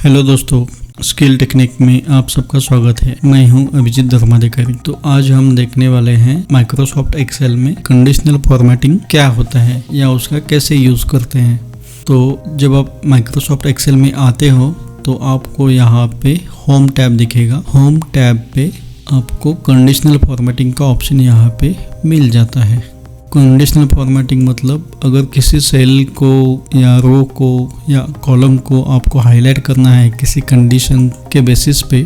Hello दोस्तों, skill technique में आप सबका स्वागत है। मैं हूं अभिजीत धर्माधिकारी। तो आज हम देखने वाले हैं माइक्रोसॉफ्ट एक्सेल में कंडीशनल फॉर्मेटिंग क्या होता है या उसका कैसे यूज़ करते हैं। तो जब आप माइक्रोसॉफ्ट एक्सेल में आते हो तो आपको यहाँ पे होम टैब दिखेगा। होम टैब पे आपको कंडीशनल फॉर्मेटिंग का ऑप्शन यहाँ पे मिल जाता है। कंडीशनल फॉर्मेटिंग मतलब अगर किसी सेल को या रो को या कॉलम को आपको हाईलाइट करना है किसी कंडीशन के बेसिस पे,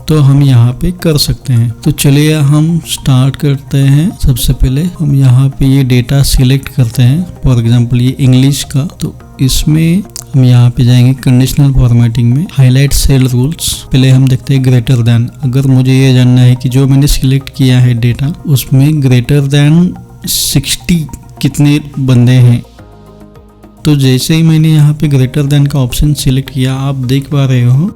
तो हम यहाँ पे कर सकते हैं। तो चलिए हम स्टार्ट करते हैं। सबसे पहले हम यहाँ पे ये डेटा सिलेक्ट करते हैं, फॉर एग्जांपल ये इंग्लिश का। तो इसमें हम यहाँ पे जाएंगे कंडीशनल फॉर्मेटिंग में, हाईलाइट सेल रूल्स। पहले हम देखते हैं ग्रेटर देन। अगर मुझे ये जानना है कि जो मैंने सिलेक्ट किया है डेटा उसमें ग्रेटर देन 60 कितने बंदे हैं। तो जैसे ही मैंने यहाँ पे ग्रेटर देन का ऑप्शन सिलेक्ट किया, आप देख पा रहे हो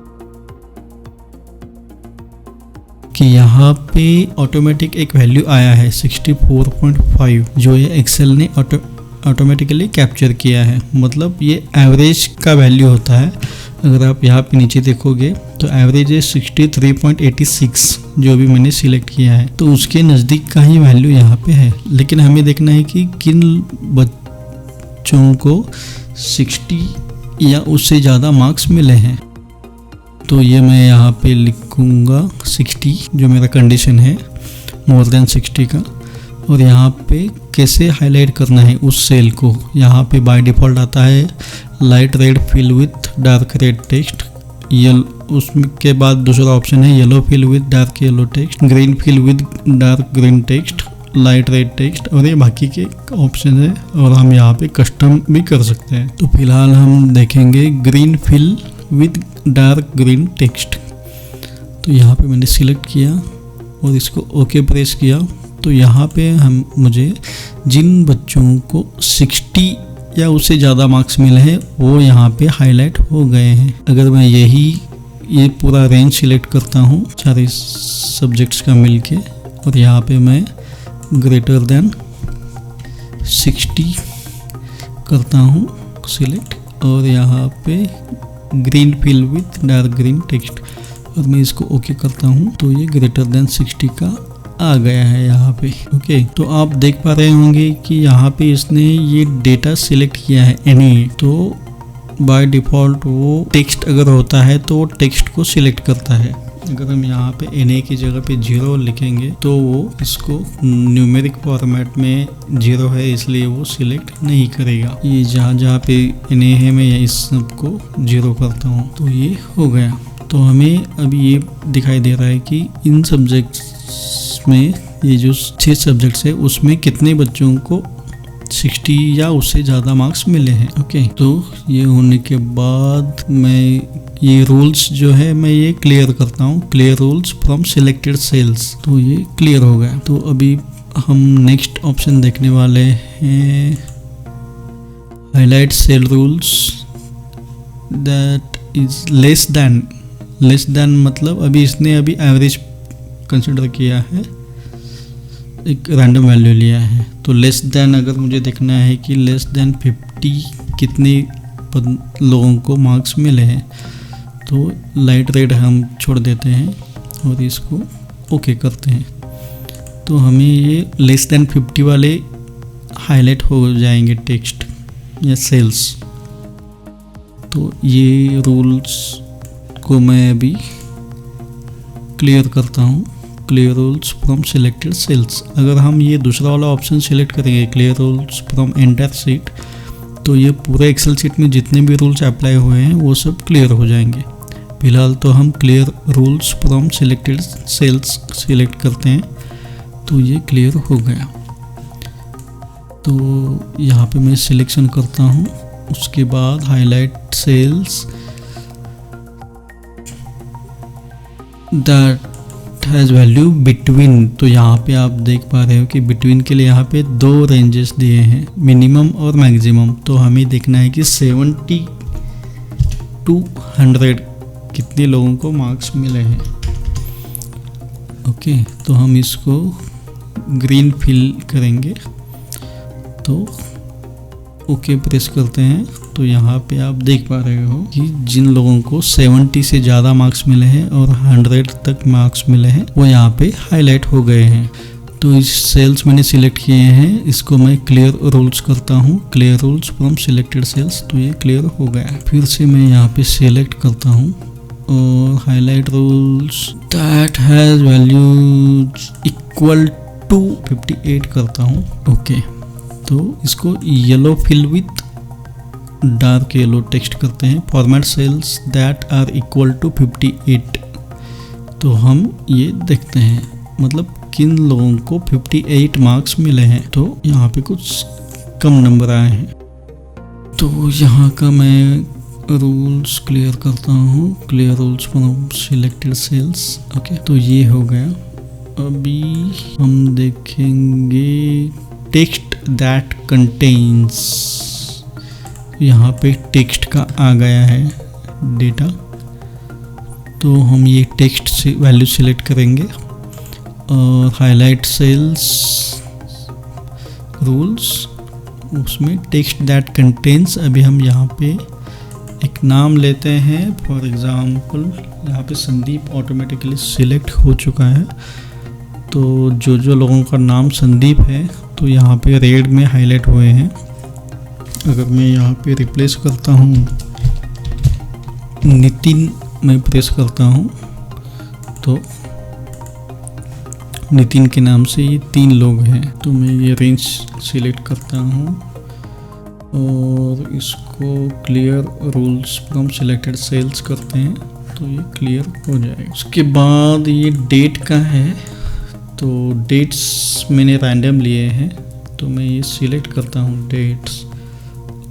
कि यहाँ पे ऑटोमेटिक एक वैल्यू आया है 64.5, जो ये एक्सेल ने ऑटोमेटिकली कैप्चर किया है। मतलब ये एवरेज का वैल्यू होता है। अगर आप यहाँ पे नीचे देखोगे तो एवरेज है 63.86, जो भी मैंने सिलेक्ट किया है। तो उसके नज़दीक का ही वैल्यू यहाँ पे है। लेकिन हमें देखना है कि किन बच्चों को 60 या उससे ज़्यादा मार्क्स मिले हैं। तो ये मैं यहाँ पे लिखूँगा 60, जो मेरा कंडीशन है, मोर देन 60 का। और यहाँ पे कैसे हाईलाइट करना है उस सेल को, यहाँ पे बाय डिफ़ॉल्ट आता है light red fill with dark red text. उसके बाद दूसरा ऑप्शन है yellow fill with dark yellow text, green fill with dark green text, light red text, और ये बाकी के ऑप्शन है। और हम यहाँ पे कस्टम भी कर सकते हैं। तो फिलहाल हम देखेंगे green fill with dark green text. तो यहाँ पे मैंने सिलेक्ट किया और इसको ओके प्रेस किया। तो यहाँ पे मुझे जिन बच्चों को 60 या उससे ज़्यादा मार्क्स मिले हैं वो यहाँ पे हाईलाइट हो गए हैं। अगर मैं ये पूरा रेंज सिलेक्ट करता हूँ सारे सब्जेक्ट्स का मिलके, और यहाँ पे मैं ग्रेटर देन 60 करता हूँ सिलेक्ट, और यहाँ पे green fill with dark green text, और मैं इसको ओके करता हूँ। तो ये ग्रेटर देन 60 का आ गया है यहाँ पे। ओके, तो आप देख पा रहे होंगे कि यहाँ पे इसने ये डेटा सिलेक्ट किया है एनी। तो बाय डिफ़ॉल्ट वो टेक्स्ट अगर होता है तो वो टेक्स्ट को सिलेक्ट करता है। अगर हम यहाँ पे एनए की जगह पे 0 लिखेंगे तो वो इसको न्यूमेरिक फॉर्मेट में 0 है, इसलिए वो सिलेक्ट नहीं करेगा। ये जहाँ पे एनए है मैं इस सब को 0 करता हूँ। तो ये हो गया। तो हमें अभी ये दिखाई दे रहा है कि इन सब्जेक्ट्स में ये जो 6 सब्जेक्ट्स है उसमें कितने बच्चों को 60 या उससे ज़्यादा मार्क्स मिले हैं। ओके, तो ये होने के बाद मैं ये रूल्स जो है मैं ये क्लियर करता हूँ, clear rules from selected cells. तो ये क्लियर हो गया। तो अभी हम नेक्स्ट ऑप्शन देखने वाले हैं, highlight cell rules that is less than मतलब अभी इसने एवरेज कंसिडर किया है, एक रैंडम वैल्यू लिया है। तो लेस देन अगर मुझे देखना है कि लेस देन 50 कितने लोगों को मार्क्स मिले हैं, तो लाइट रेड हम छोड़ देते हैं और इसको ओके करते हैं। तो हमें ये लेस देन 50 वाले हाईलाइट हो जाएंगे टेक्स्ट या सेल्स। तो ये रूल्स को मैं अभी क्लियर करता हूँ, clear rules from selected cells. अगर हम ये दूसरा वाला ऑप्शन सिलेक्ट करेंगे, clear rules from entire sheet, तो ये पूरे एक्सेल शीट में जितने भी रूल्स अप्लाई हुए हैं वो सब क्लियर हो जाएंगे। फिलहाल तो हम clear rules from selected cells select करते हैं। तो ये क्लियर हो गया। तो यहाँ पे मैं सिलेक्शन करता हूँ, उसके बाद highlight cells that has value between. तो यहाँ पे आप देख पा रहे हो कि बिटवीन के लिए यहाँ पे 2 रेंजेस दिए हैं, मिनिमम और मैक्सिमम। तो हमें देखना है कि 70 to 100 कितने लोगों को मार्क्स मिले हैं। ओके, तो हम इसको ग्रीन फिल करेंगे। तो ओके प्रेस करते हैं तो यहाँ पे आप देख पा रहे हो कि जिन लोगों को 70 से ज़्यादा मार्क्स मिले हैं और 100 तक मार्क्स मिले हैं वो यहाँ पे हाईलाइट हो गए हैं। तो इस सेल्स मैंने सिलेक्ट किए हैं, इसको मैं क्लियर रूल्स करता हूँ, clear rules from selected cells, तो ये क्लियर हो गया। फिर से मैं यहाँ पे सिलेक्ट करता हूँ और highlight rules that has values equal to 58 करता हूँ। ओके, तो इसको yellow fill with dark yellow text करते हैं, format cells that are equal to 58। तो हम ये देखते हैं मतलब किन लोगों को 58 मार्क्स मिले हैं। तो यहाँ पे कुछ कम नंबर आए हैं, तो यहाँ का मैं रूल्स क्लियर करता हूँ, clear rules from selected cells. Okay, तो ये हो गया। अभी हम देखेंगे टेक्स्ट दैट कंटेन्स, यहाँ पे टेक्स्ट का आ गया है डेटा, तो हम ये टेक्स्ट से वैल्यू सिलेक्ट करेंगे और हाईलाइट सेल्स रूल्स, उसमें टेक्स्ट दैट कंटेन्स, अभी हम यहाँ पे एक नाम लेते हैं, फॉर एग्जांपल यहाँ पे संदीप ऑटोमेटिकली सिलेक्ट हो चुका है। तो जो लोगों का नाम संदीप है तो यहाँ पे रेड में हाईलाइट हुए हैं। अगर मैं यहाँ पे रिप्लेस करता हूँ नितिन, मैं प्रेस करता हूँ तो नितिन के नाम से ये 3 लोग हैं। तो मैं ये रेंज सिलेक्ट करता हूँ और इसको clear rules from selected cells करते हैं तो ये क्लियर हो जाएगा। उसके बाद ये डेट का है, तो डेट्स मैंने रैंडम लिए हैं, तो मैं ये सिलेक्ट करता हूँ डेट्स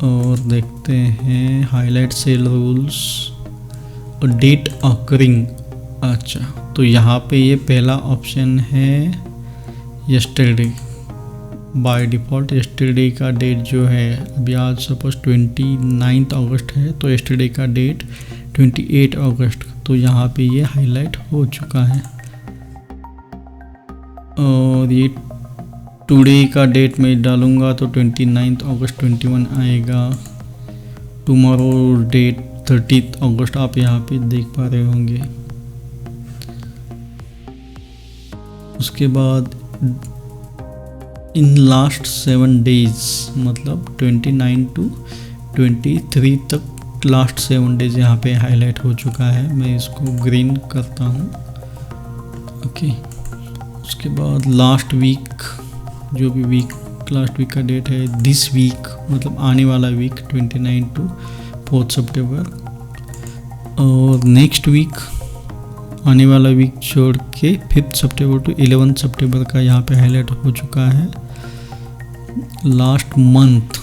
और देखते हैं हाईलाइट सेल रूल्स और डेट ऑकरिंग। अच्छा, तो यहाँ पे ये पहला ऑप्शन है यस्टरडे, बाय डिफ़ॉल्ट यस्टरडे का डेट जो है, अभी आज सपोज 29 अगस्त है तो यस्टरडे का डेट 28 अगस्त, तो यहाँ पे ये हाईलाइट हो चुका है। और ये टुडे का डेट मैं डालूंगा तो 29 अगस्त 21 आएगा। टुमारो डेट 30 अगस्त आप यहाँ पे देख पा रहे होंगे। उसके बाद इन लास्ट 7 डेज, मतलब 29 to 23 तक लास्ट 7 डेज यहाँ पे हाईलाइट हो चुका है। मैं इसको ग्रीन करता हूँ। ओके, उसके बाद लास्ट वीक, जो भी वीक लास्ट वीक का डेट है, दिस वीक मतलब आने वाला वीक 29 to 4 सितंबर, और नेक्स्ट वीक आने वाला वीक छोड़ के 5 सितंबर to 11 सितंबर का यहाँ पे हाईलाइट हो चुका है। लास्ट मंथ,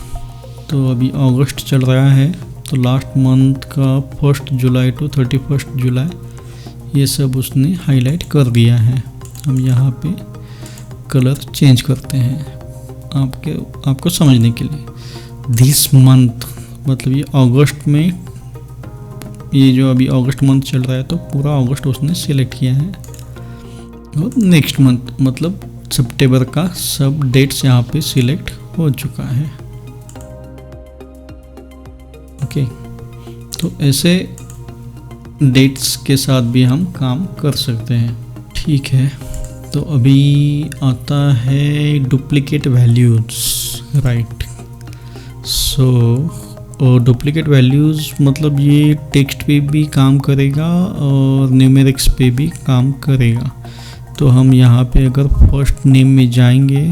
तो अभी अगस्त चल रहा है तो लास्ट मंथ का 1 जुलाई to 31 जुलाई ये सब उसने हाईलाइट कर दिया है। हम यहाँ पे कलर चेंज करते हैं आपको समझने के लिए। दिस मंथ मतलब ये अगस्त में, ये जो अभी अगस्त मंथ चल रहा है तो पूरा अगस्त उसने सिलेक्ट किया है। और नेक्स्ट मंथ मतलब सितंबर का सब डेट्स यहाँ पे सिलेक्ट हो चुका है। ओके, तो ऐसे डेट्स के साथ भी हम काम कर सकते हैं। ठीक है, तो अभी आता है डुप्लीकेट वैल्यूज, राइट। सो डुप्लीकेट वैल्यूज़ मतलब ये टेक्स्ट पे भी काम करेगा और न्यूमेरिक्स पे भी काम करेगा। तो हम यहाँ पे अगर फर्स्ट नेम में जाएंगे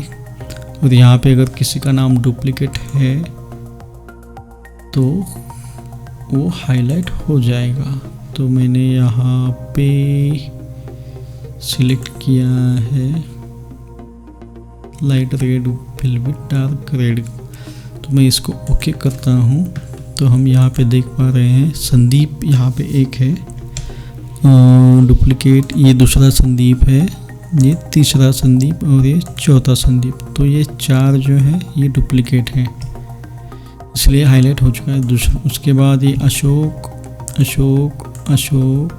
और यहाँ पे अगर किसी का नाम डुप्लीकेट है तो वो हाईलाइट हो जाएगा। तो मैंने यहाँ पे सिलेक्ट किया है light red fill with dark red, तो मैं इसको ओके करता हूँ। तो हम यहाँ पे देख पा रहे हैं संदीप यहाँ पे एक है डुप्लीकेट, ये दूसरा संदीप है, ये तीसरा संदीप और ये चौथा संदीप। तो ये 4 जो है ये डुप्लीकेट है, इसलिए हाईलाइट हो चुका है। दूसरा उसके बाद ये अशोक अशोक अशोक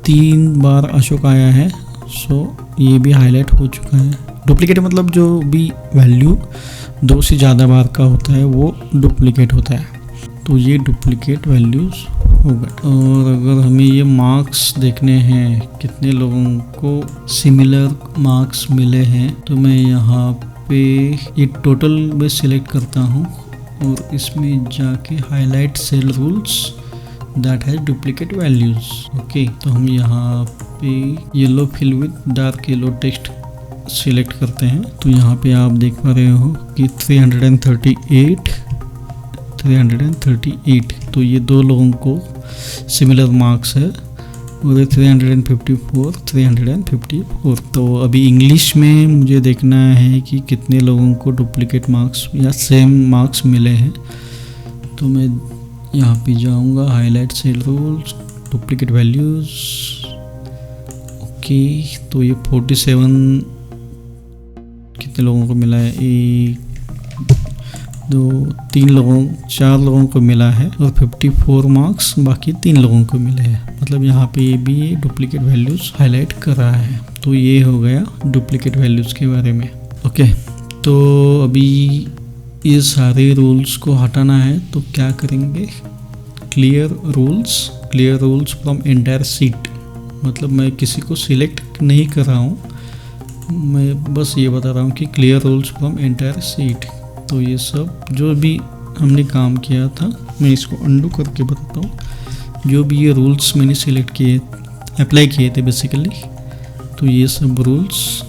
3 बार अशोक आया है, सो ये भी हाईलाइट हो चुका है। डुप्लीकेट मतलब जो भी वैल्यू 2 से ज़्यादा बार का होता है वो डुप्लीकेट होता है। तो ये डुप्लीकेट वैल्यूज़ होगा। और अगर हमें ये मार्क्स देखने हैं कितने लोगों को सिमिलर मार्क्स मिले हैं, तो मैं यहाँ पे ये टोटल में सिलेक्ट करता हूँ और इसमें जाके highlight cell rules that has duplicate values. Okay, तो हम यहाँ पे yellow fill with dark yellow text select करते हैं। तो यहाँ पे आप देख पा रहे हो कि 338 तो ये 2 लोगों को सिमिलर मार्क्स है और 354। तो अभी इंग्लिश में मुझे देखना है कि कितने लोगों को डुप्लीकेट मार्क्स या सेम मार्क्स मिले हैं। तो मैं यहाँ पे जाऊँगा highlight cell rules duplicate values. Okay, तो ये 47 कितने लोगों को मिला है, 1 2 3 लोगों 4 लोगों को मिला है और 54 मार्क्स बाकी 3 लोगों को मिले हैं। मतलब यहाँ पे ये भी डुप्लीकेट वैल्यूज़ हाईलाइट कर रहा है। तो ये हो गया डुप्लीकेट वैल्यूज़ के बारे में। ओके, तो अभी ये सारे रूल्स को हटाना है तो क्या करेंगे, clear rules from entire seat. मतलब मैं किसी को सिलेक्ट नहीं कर रहा हूँ, मैं बस ये बता रहा हूँ कि clear rules from entire seat. तो ये सब जो भी हमने काम किया था मैं इसको अंडू करके बताता हूँ। जो भी ये रूल्स मैंने सिलेक्ट किए अप्लाई किए थे बेसिकली, तो ये सब रूल्स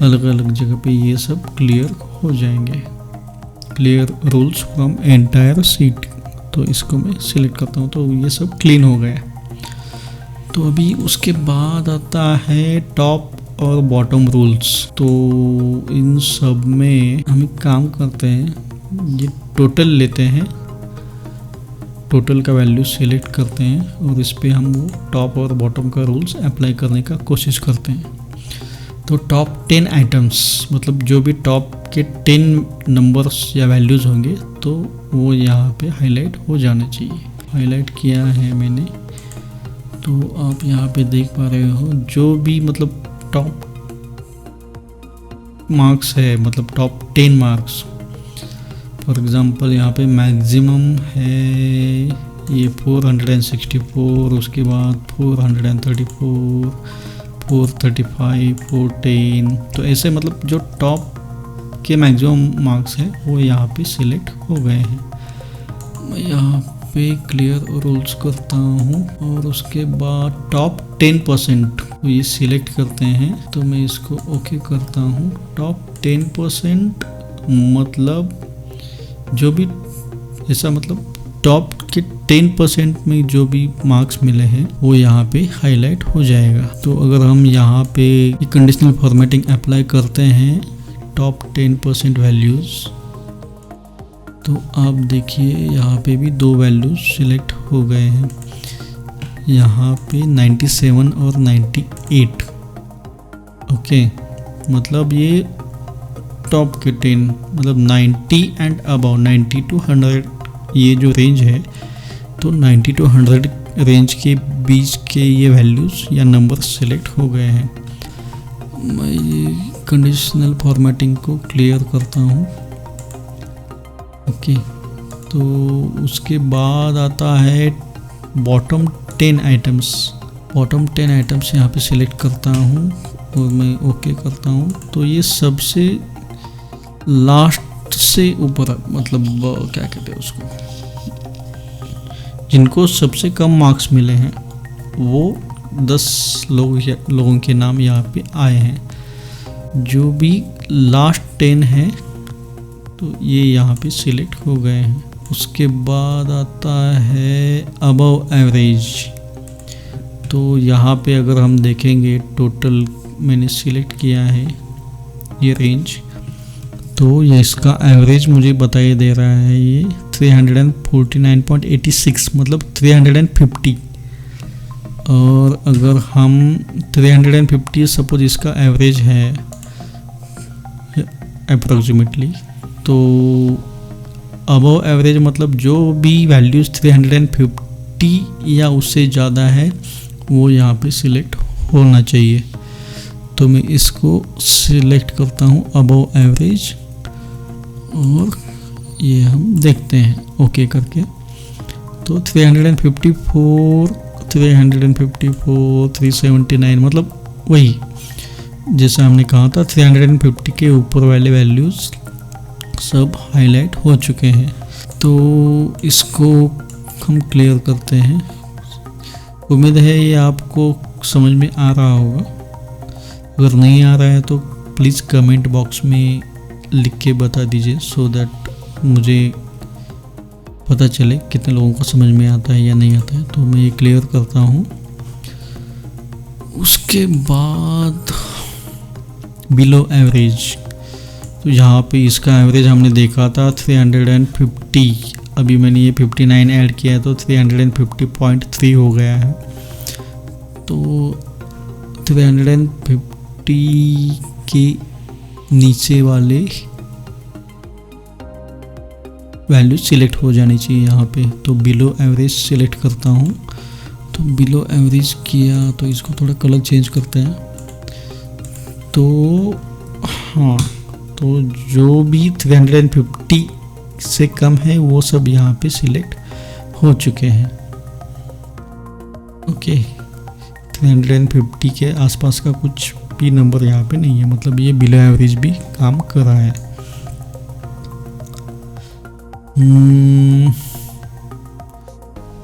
अलग अलग जगह पे ये सब क्लियर हो जाएंगे। Clear rules from entire seat, तो इसको मैं सिलेक्ट करता हूँ तो ये सब क्लीन हो गया। तो अभी उसके बाद आता है टॉप और बॉटम रूल्स। तो इन सब में हम एक काम करते हैं, ये टोटल लेते हैं, टोटल का वैल्यू सिलेक्ट करते हैं और इस पे हम वो टॉप और बॉटम का रूल्स अप्लाई करने का कोशिश करते हैं। तो टॉप 10 आइटम्स मतलब जो भी टॉप के 10 नंबर्स या वैल्यूज़ होंगे तो वो यहाँ पे हाईलाइट हो जाना चाहिए। हाईलाइट किया है मैंने, तो आप यहाँ पे देख पा रहे हो जो भी मतलब टॉप मार्क्स है, मतलब टॉप 10 मार्क्स। फॉर एग्ज़ाम्पल यहाँ पे मैक्सिमम है ये 464, उसके बाद 434, 435, 410। तो ऐसे मतलब जो टॉप के मैक्सिमम मार्क्स हैं वो यहाँ पे सिलेक्ट हो गए हैं। मैं यहाँ पे क्लियर रूल्स करता हूँ और उसके बाद टॉप 10% ये सिलेक्ट करते हैं। तो मैं इसको ओके करता हूँ। टॉप 10% मतलब जो भी ऐसा मतलब टॉप के 10% में जो भी मार्क्स मिले हैं वो यहाँ पे हाईलाइट हो जाएगा। तो अगर हम यहाँ पे कंडीशनल फॉर्मेटिंग अप्लाई करते हैं टॉप 10% वैल्यूज़, तो आप देखिए यहाँ पे भी 2 वैल्यूज़ सिलेक्ट हो गए हैं, यहाँ पे 97 और 98। ओके, मतलब ये टॉप के 10 मतलब 90 एंड अबाउ 90 to 100 ये जो रेंज है, तो 90 to 100 रेंज के बीच के ये वैल्यूज़ या नंबर सिलेक्ट हो गए हैं। मैं ये कंडीशनल फॉर्मेटिंग को क्लियर करता हूँ। ओके, तो उसके बाद आता है बॉटम 10 आइटम्स। बॉटम 10 आइटम्स यहाँ पे सिलेक्ट करता हूँ और मैं ओके करता हूँ। तो ये सबसे लास्ट से ऊपर मतलब क्या कहते हैं उसको, जिनको सबसे कम मार्क्स मिले हैं वो 10 लोगों के नाम यहाँ पे आए हैं। जो भी लास्ट 10 है तो ये यहाँ पे सिलेक्ट हो गए हैं। उसके बाद आता है अबव एवरेज। तो यहाँ पे अगर हम देखेंगे टोटल मैंने सिलेक्ट किया है ये रेंज, तो ये इसका एवरेज मुझे बताई दे रहा है ये 349.86 मतलब 350। और अगर हम 350 सपोज इसका एवरेज है अप्रॉक्सीमेटली, तो अबव एवरेज मतलब जो भी वैल्यूज़ 350 या उससे ज़्यादा है वो यहाँ पे सिलेक्ट होना चाहिए। तो मैं इसको सिलेक्ट करता हूँ अबव एवरेज और ये हम देखते हैं ओके करके। तो 354, 379 मतलब वही जैसा हमने कहा था 350 के ऊपर वाले वैल्यूज़ सब हाईलाइट हो चुके हैं। तो इसको हम क्लियर करते हैं। उम्मीद है ये आपको समझ में आ रहा होगा। अगर नहीं आ रहा है तो प्लीज़ कमेंट बॉक्स में लिख के बता दीजिए, सो दैट मुझे पता चले कितने लोगों को समझ में आता है या नहीं आता है। तो मैं ये क्लियर करता हूँ। उसके बाद बिलो एवरेज, तो यहाँ पे इसका एवरेज हमने देखा था 350, अभी मैंने ये 59 ऐड किया है तो 350.3 हो गया है। तो 350 के नीचे वाले वैल्यू सिलेक्ट हो जानी चाहिए यहाँ पे। तो बिलो एवरेज सिलेक्ट करता हूँ। तो बिलो एवरेज किया तो इसको थोड़ा कलर चेंज करते हैं। तो हाँ, तो जो भी 350 से कम है वो सब यहाँ पे सिलेक्ट हो चुके हैं। ओके, 350 के आसपास का कुछ भी नंबर यहाँ पे नहीं है, मतलब ये बिलो एवरेज भी काम कर रहा है।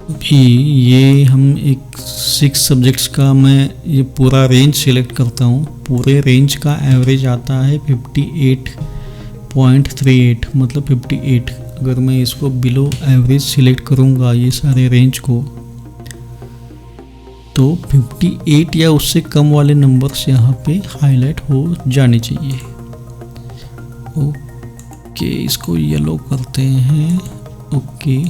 अभी ये हम एक 6 सब्जेक्ट्स का मैं ये पूरा रेंज सिलेक्ट करता हूँ। पूरे रेंज का एवरेज आता है 58.38, मतलब 58। अगर मैं इसको बिलो एवरेज सिलेक्ट करूँगा ये सारे रेंज को, तो 58 या उससे कम वाले नंबर्स यहाँ पे हाईलाइट हो जाने चाहिए। ओके, इसको येलो करते हैं। ओके,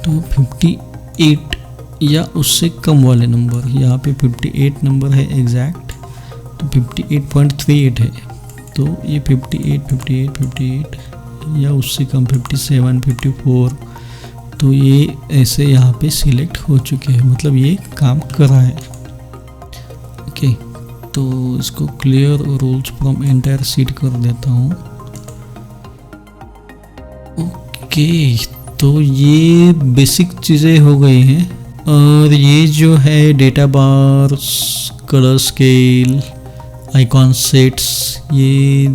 तो 58 या उससे कम वाले नंबर, यहाँ पे 58 नंबर है एग्जैक्ट, तो 58.38 है। तो ये 58 या उससे कम 57, 54, तो ये ऐसे यहाँ पे सिलेक्ट हो चुके हैं, मतलब ये काम कर रहा है। ओके, तो इसको clear rules from entire sheet कर देता हूँ। ओके, तो ये बेसिक चीज़ें हो गई हैं। और ये जो है data bars, colour scale, icon sets, ये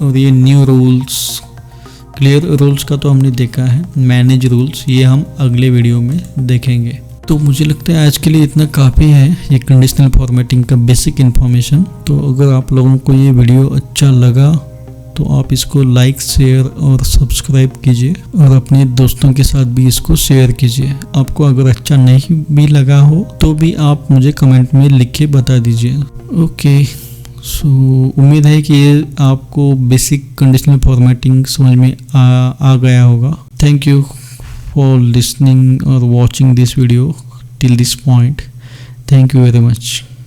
और ये न्यू रूल्स, क्लियर रूल्स का तो हमने देखा है। मैनेज रूल्स ये हम अगले वीडियो में देखेंगे। तो मुझे लगता है आज के लिए इतना काफ़ी है ये कंडीशनल फॉर्मेटिंग का बेसिक इन्फॉर्मेशन। तो अगर आप लोगों को ये वीडियो अच्छा लगा तो आप इसको लाइक, शेयर और सब्सक्राइब कीजिए, और अपने दोस्तों के साथ भी इसको शेयर कीजिए। आपको अगर अच्छा नहीं भी लगा हो तो भी आप मुझे कमेंट में लिख के बता दीजिए। ओके, सो उम्मीद है कि ये आपको बेसिक कंडीशनल फॉर्मेटिंग समझ में आ गया होगा। थैंक यू फॉर लिसनिंग और watching this video till this point. Thank you very much.